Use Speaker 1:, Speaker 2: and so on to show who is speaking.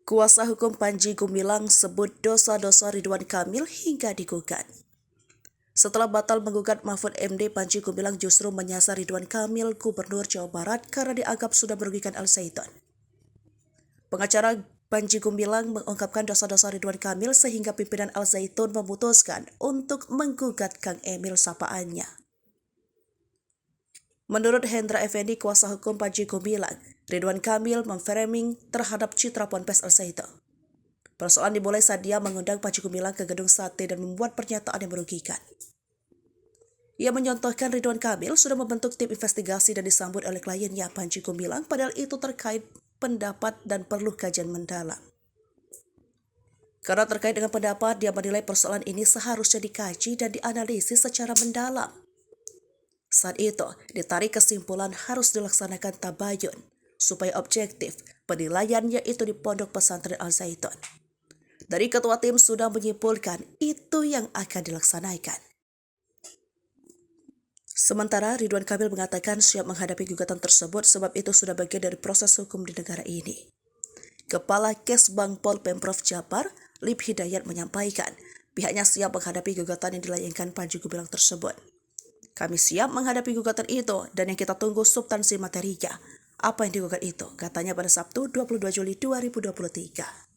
Speaker 1: Kuasa hukum Panji Gumilang sebut dosa-dosa Ridwan Kamil hingga digugat. Setelah batal menggugat Mahfud MD, Panji Gumilang justru menyasar Ridwan Kamil, Gubernur Jawa Barat, karena dianggap sudah merugikan Al-Zaitun. Pengacara Panji Gumilang mengungkapkan dosa-dosa Ridwan Kamil sehingga pimpinan Al-Zaitun memutuskan untuk menggugat Kang Emil sapaannya. Menurut Hendra Effendi, kuasa hukum Panji Gumilang, Ridwan Kamil memframing terhadap citra Ponpes Al-Zaitun. Persoalan dimulai saat dia mengundang Panji Gumilang ke gedung sate dan membuat pernyataan yang merugikan. Ia menyontohkan Ridwan Kamil sudah membentuk tim investigasi dan disambut oleh kliennya Panji Gumilang, padahal itu terkait pendapat dan perlu kajian mendalam. Karena terkait dengan pendapat, dia menilai persoalan ini seharusnya dikaji dan dianalisis secara mendalam. Saat itu, ditarik kesimpulan harus dilaksanakan tabayun, supaya objektif penilaiannya itu di Pondok Pesantren Al-Zaitun. Dari ketua tim sudah menyimpulkan itu yang akan dilaksanakan. Sementara Ridwan Kamil mengatakan siap menghadapi gugatan tersebut sebab itu sudah bagian dari proses hukum di negara ini. Kepala Kesbang Pol Pemprov Jabar, Lip Hidayat menyampaikan pihaknya siap menghadapi gugatan yang dilayangkan Panji Gumilang tersebut. Kami siap menghadapi gugatan itu dan yang kita tunggu substansi materinya. Apa yang digugat itu? Katanya pada Sabtu 22 Juli 2023.